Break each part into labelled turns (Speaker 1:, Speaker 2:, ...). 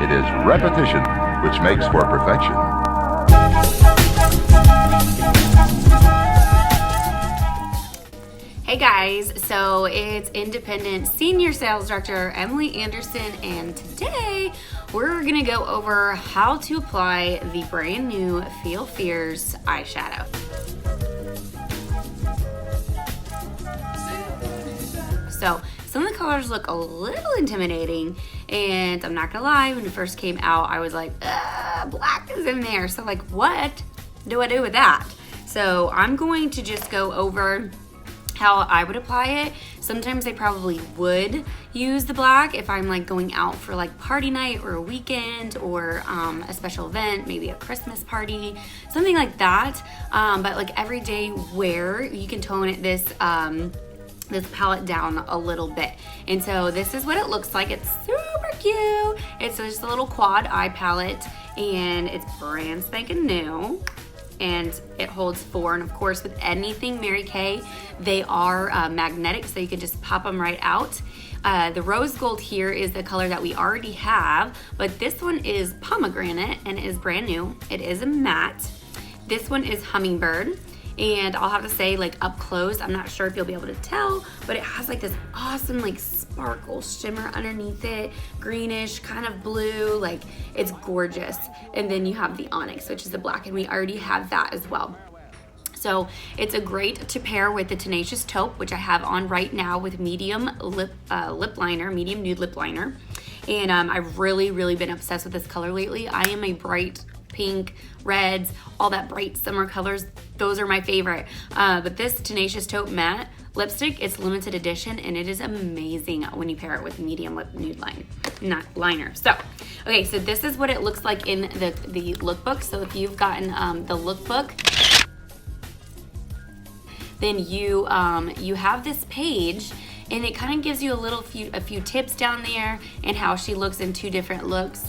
Speaker 1: It is repetition which makes for perfection.
Speaker 2: Hey guys, so it's Independent Senior Sales Director Emily Anderson, and today we're gonna go over how to apply the brand new Feel Fierce eyeshadow. So some of the colors look a little intimidating, and I'm not gonna lie, when it first came out, I was like, black is in there. So like, what do I do with that? So I'm going to just go over how I would apply it. Sometimes I probably would use the black if I'm like going out for like party night or a weekend or a special event, maybe a Christmas party, something like that. But like everyday wear, you can tone it this palette down a little bit. And so this is what it looks like. It's super cute. It's just a little quad eye palette, and it's brand spanking new. And it holds 4, and of course with anything Mary Kay, they are magnetic, so you can just pop them right out. The rose gold here is the color that we already have, but this one is pomegranate and it is brand new. It is a matte. This one is hummingbird, and I'll have to say, like up close, I'm not sure if you'll be able to tell, but it has like this awesome like sparkle shimmer underneath it, greenish, kind of blue, like it's gorgeous. And then you have the onyx, which is the black, and we already have that as well. So it's a great to pair with the Tenacious Taupe, which I have on right now with medium lip liner, medium nude lip liner. And I've really been obsessed with this color lately. I am a bright pink, reds, all that bright summer colors. Those are my favorite. But this Tenacious Taupe matte lipstick, it's limited edition, and it is amazing when you pair it with medium lip nude liner. So, okay, so this is what it looks like in the lookbook. So if you've gotten the lookbook, then you have this page, and it kind of gives you a few tips down there and how she looks in 2 different looks.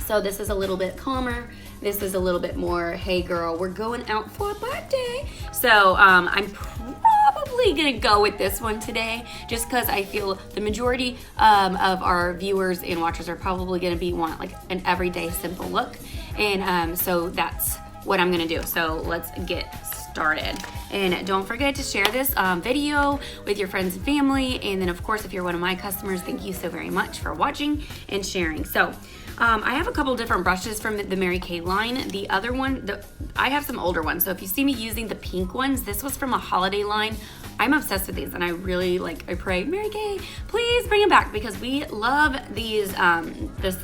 Speaker 2: So this is a little bit calmer. This is a little bit more, hey girl, we're going out for a birthday. So I'm probably gonna go with this one today, just because I feel the majority of our viewers and watchers are probably gonna want like an everyday simple look. And so that's what I'm gonna do. So let's get started. And don't forget to share this video with your friends and family. And then of course, if you're one of my customers, thank you so very much for watching and sharing. So I have a couple different brushes from the Mary Kay line. The other one, I have some older ones. So if you see me using the pink ones, this was from a holiday line. I'm obsessed with these, and I really I pray, Mary Kay, please bring them back, because we love these, this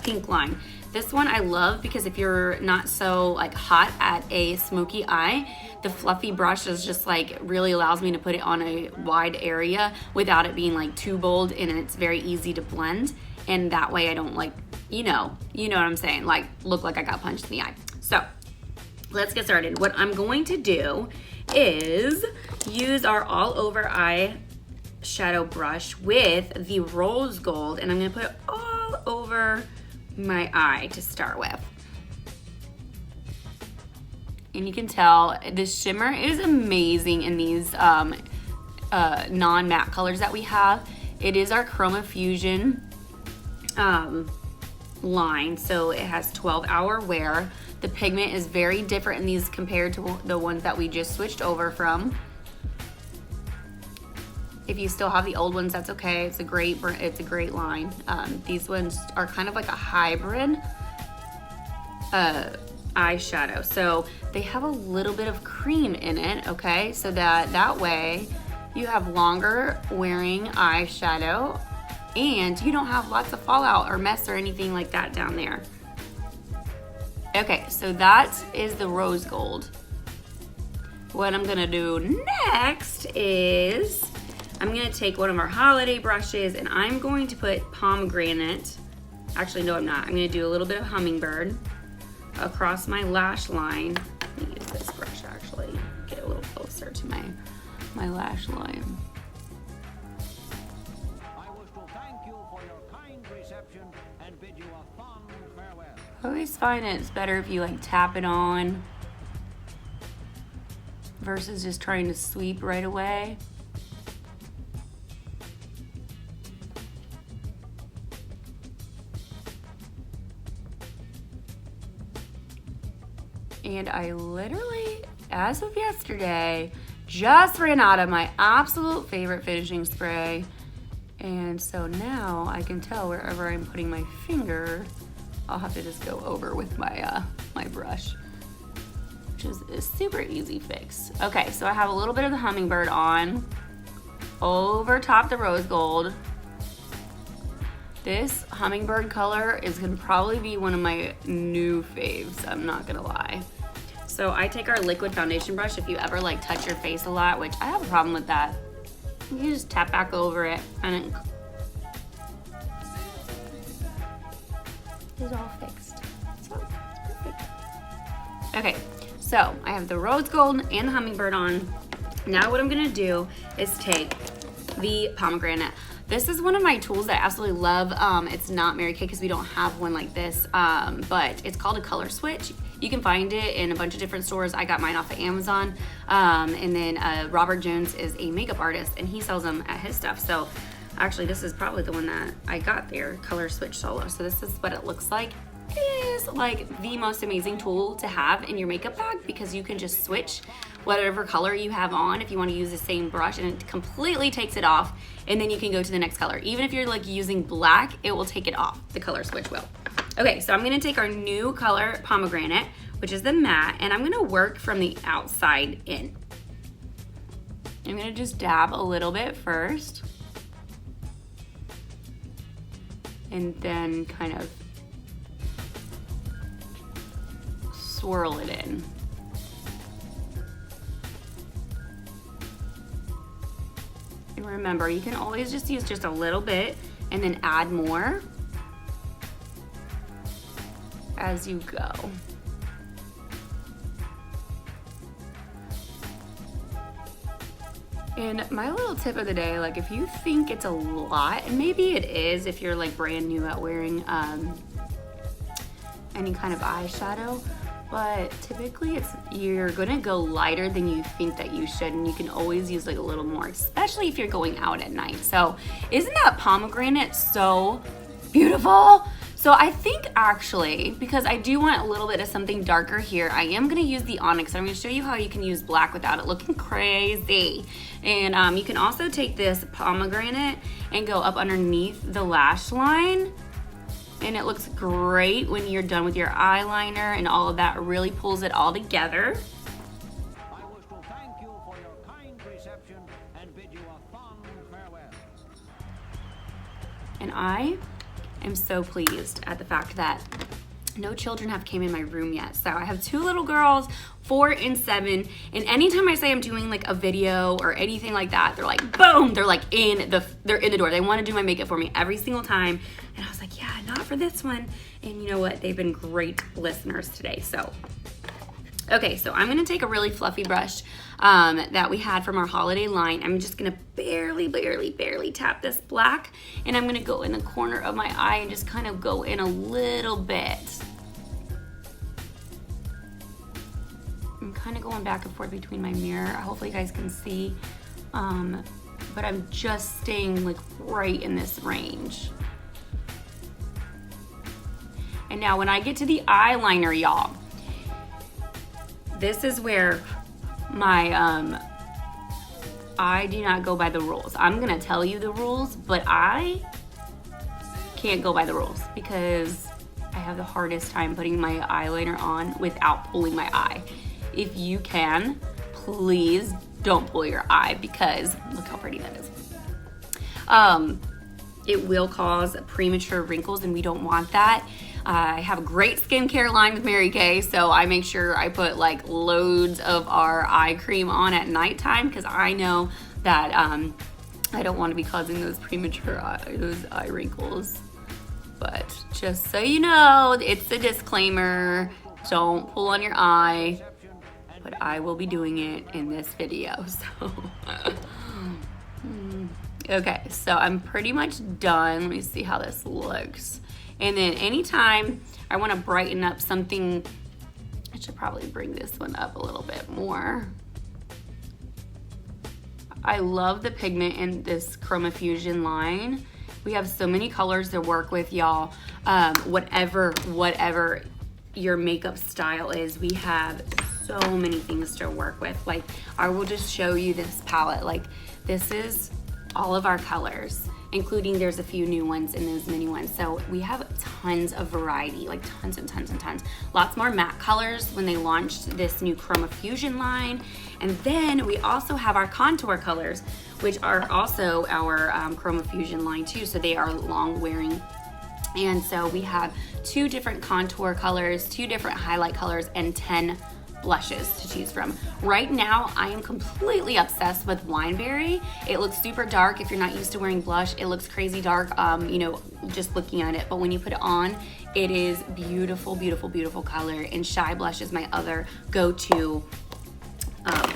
Speaker 2: pink line. This one I love because if you're not so like hot at a smoky eye, the fluffy brush is just like really allows me to put it on a wide area without it being like too bold, and it's very easy to blend. And that way I don't like, you know what I'm saying, like look like I got punched in the eye. So let's get started. What I'm going to do is use our all over eye shadow brush with the rose gold, and I'm gonna put it all over my eye to start with. And you can tell the shimmer is amazing in these non-matte colors that we have. It is our Chromafusion line, so it has 12-hour wear. The pigment is very different in these compared to the ones that we just switched over from. If you still have the old ones, that's okay. It's a great line. These ones are kind of like a hybrid eyeshadow. So they have a little bit of cream in it, okay? So that way you have longer wearing eyeshadow, and you don't have lots of fallout or mess or anything like that down there. Okay, so that is the rose gold. What I'm gonna do next is I'm gonna take one of our holiday brushes, and I'm going to put pomegranate. Actually, no, I'm not. I'm gonna do a little bit of hummingbird across my lash line. Let me use this brush actually, get a little closer to my lash line. I always find it's better if you like tap it on versus just trying to sweep right away. And I literally, as of yesterday, just ran out of my absolute favorite finishing spray. And so now I can tell wherever I'm putting my finger, I'll have to just go over with my my brush, which is a super easy fix. Okay, so I have a little bit of the hummingbird on, over top the rose gold. This hummingbird color is gonna probably be one of my new faves, I'm not gonna lie. So I take our liquid foundation brush. If you ever like touch your face a lot, which I have a problem with that, you just tap back over it and it is all fixed. So it's perfect. Okay, so I have the rose gold and the hummingbird on. Now what I'm gonna do is take the pomegranate. This is one of my tools that I absolutely love. It's not Mary Kay because we don't have one like this, but it's called a color switch. You can find it in a bunch of different stores. I got mine off of Amazon. And then Robert Jones is a makeup artist and he sells them at his stuff. So actually this is probably the one that I got there, Color Switch Solo. So this is what it looks like. It is like the most amazing tool to have in your makeup bag because you can just switch whatever color you have on if you want to use the same brush, and it completely takes it off, and then you can go to the next color. Even if you're like using black, it will take it off. The color switch will. Okay, so I'm gonna take our new color pomegranate, which is the matte, and I'm gonna work from the outside in. I'm gonna just dab a little bit first, and then kind of swirl it in. And remember, you can always just use just a little bit and then add more as you go. And my little tip of the day, like if you think it's a lot, and maybe it is if you're like brand new at wearing any kind of eyeshadow, but typically you're gonna go lighter than you think that you should, and you can always use like a little more, especially if you're going out at night. So isn't that pomegranate so beautiful? So I think actually, because I do want a little bit of something darker here, I am gonna use the onyx. I'm gonna show you how you can use black without it looking crazy. And you can also take this pomegranate and go up underneath the lash line. And it looks great when you're done with your eyeliner, and all of that really pulls it all together.
Speaker 3: I wish to thank you for your kind reception and bid you a fond farewell.
Speaker 2: And I am so pleased at the fact that no children have came in my room yet. So I have 2 little girls, 4 and 7, and anytime I say I'm doing like a video or anything like that, they're like, boom, they're in the door. They want to do my makeup for me every single time. And I was like, yeah, not for this one. And you know what? They've been great listeners today. So, okay, so I'm gonna take a really fluffy brush that we had from our holiday line. I'm just gonna barely tap this black, and I'm gonna go in the corner of my eye and just kind of go in a little bit. I'm kind of going back and forth between my mirror. Hopefully you guys can see, but I'm just staying like right in this range. And now when I get to the eyeliner, y'all, this is where my, I do not go by the rules. I'm gonna tell you the rules, but I can't go by the rules because I have the hardest time putting my eyeliner on without pulling my eye. If you can, please don't pull your eye because look how pretty that is. It will cause premature wrinkles and we don't want that. I have a great skincare line with Mary Kay, so I make sure I put like loads of our eye cream on at nighttime because I know that I don't want to be causing those premature eye wrinkles. But just so you know, it's a disclaimer. Don't pull on your eye, but I will be doing it in this video. So, okay, so I'm pretty much done. Let me see how this looks. And then anytime I want to brighten up something, I should probably bring this one up a little bit more. I love the pigment in this Chromafusion line. We have so many colors to work with, y'all. Whatever your makeup style is. We have so many things to work with. Like, I will just show you this palette. Like, this is all of our colors, including there's a few new ones in those mini ones. So we have tons of variety, like tons and tons and tons. Lots more matte colors when they launched this new Chromafusion line. And then we also have our contour colors, which are also our Chromafusion line too. So they are long wearing. And so we have 2 different contour colors, 2 different highlight colors, and 10 blushes to choose from. Right now, I am completely obsessed with Wineberry. It looks super dark. If you're not used to wearing blush, it looks crazy dark, you know, just looking at it. But when you put it on, it is beautiful, beautiful, beautiful color. And Shy Blush is my other go-to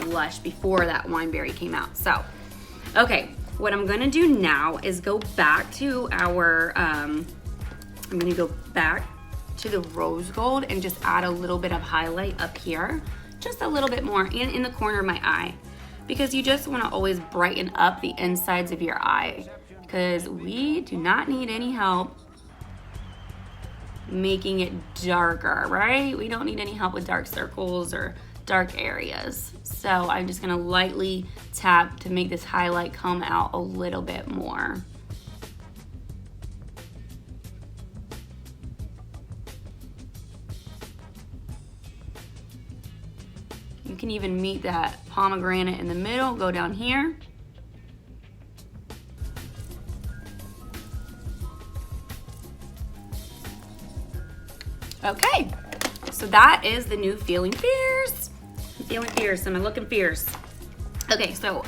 Speaker 2: blush before that Wineberry came out. So, okay, what I'm gonna do now is go back to our, I'm gonna go back to the rose gold and just add a little bit of highlight up here, just a little bit more, and in the corner of my eye, because you just want to always brighten up the insides of your eye, because we do not need any help making it darker, right? We don't need any help with dark circles or dark areas. So I'm just gonna lightly tap to make this highlight come out a little bit more. You can even meet that pomegranate in the middle, go down here. Okay, so that is the new Feeling Fierce. I'm feeling fierce, am I looking fierce? Okay, so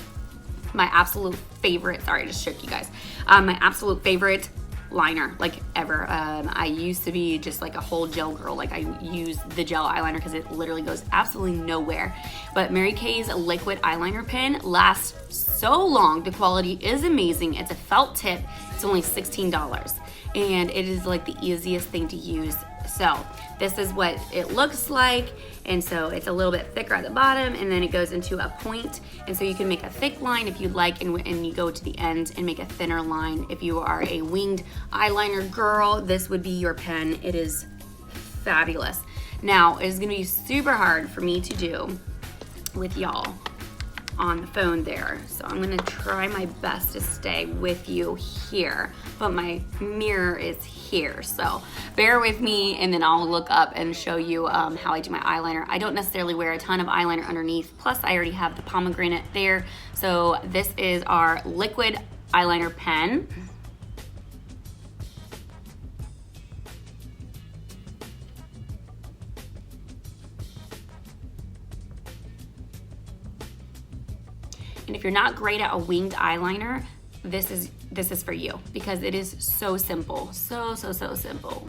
Speaker 2: my absolute favorite, sorry, I just shook you guys. My absolute favorite liner, like ever. I used to be just like a whole gel girl. Like, I use the gel eyeliner because it literally goes absolutely nowhere. But Mary Kay's liquid eyeliner pen lasts so long. The quality is amazing. It's a felt tip. It's only $16. And it is like the easiest thing to use. So this is what it looks like. And so it's a little bit thicker at the bottom, and then it goes into a point. And so you can make a thick line if you'd like, and you go to the end and make a thinner line. If you are a winged eyeliner girl, this would be your pen. It is fabulous. Now, it's gonna be super hard for me to do with y'all on the phone there. So I'm gonna try my best to stay with you here, but my mirror is here. So bear with me, and then I'll look up and show you how I do my eyeliner. I don't necessarily wear a ton of eyeliner underneath. Plus I already have the pomegranate there. So this is our liquid eyeliner pen. And if you're not great at a winged eyeliner, this is for you, because it is so simple. So simple.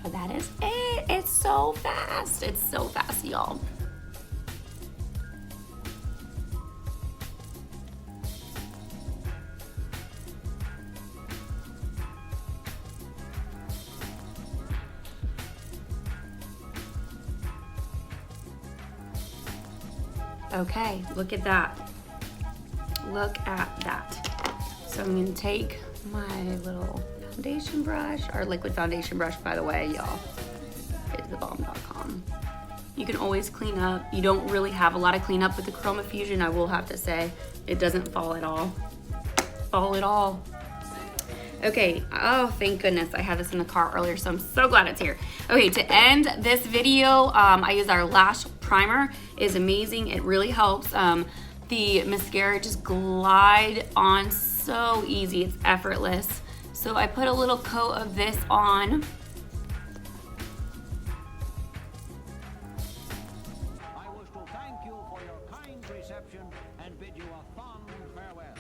Speaker 2: So that is it. It's so fast. It's so fast, y'all. Okay, look at that. Look at that. So I'm gonna take my little foundation brush, our liquid foundation brush, by the way, y'all, is thebomb.com. You can always clean up. You don't really have a lot of cleanup with the Chromafusion, I will have to say. It doesn't fall at all. Okay, oh, thank goodness. I had this in the car earlier, so I'm so glad it's here. Okay, to end this video, I use our Lash primer. It is amazing. It really helps. The mascara just glide on so easy. It's effortless. So I put a little coat of this on.
Speaker 3: I wish to thank you for your kind reception and bid you a fond farewell.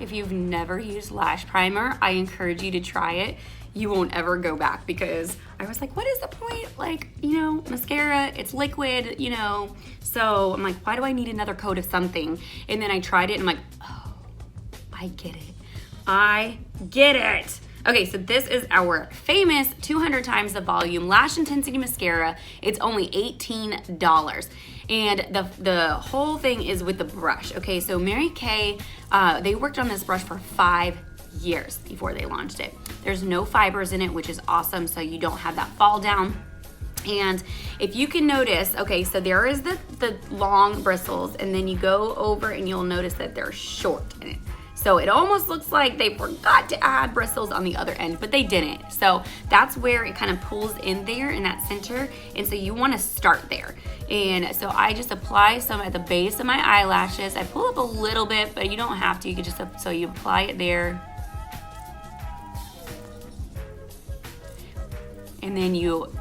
Speaker 2: If you've never used Lash primer, I encourage you to try it. You won't ever go back, because I was like, what is the point? Like, you know, mascara, it's liquid, you know. So I'm like, why do I need another coat of something? And then I tried it and I'm like, oh, I get it. I get it. Okay, so this is our famous 200 times the volume Lash Intensity Mascara. It's only $18. And the whole thing is with the brush. Okay, so Mary Kay, they worked on this brush for 5 years before they launched it. There's no fibers in it, which is awesome, so you don't have that fall down. And if you can notice, okay, so there is the long bristles, and then you go over and you'll notice that they're short in it. So it almost looks like they forgot to add bristles on the other end, but they didn't. So that's where it kind of pulls in there in that center. And so you want to start there. And so I just apply some at the base of my eyelashes. I pull up a little bit, but you don't have to. You can just, so you apply it there. And then you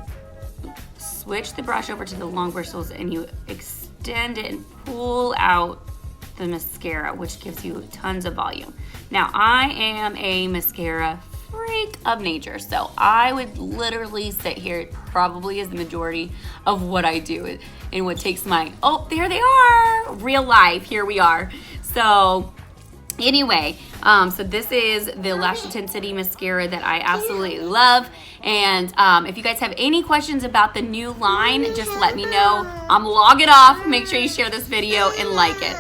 Speaker 2: switch the brush over to the long bristles and you extend it and pull out the mascara, which gives you tons of volume. Now, I am a mascara freak of nature, so I would literally sit here. It probably is the majority of what I do and what takes my, oh, there they are, real life, here we are. So anyway, so this is the Lash Intensity mascara that I absolutely love. And if you guys have any questions about the new line, just let me know. I'm logging off. Make sure you share this video and like it.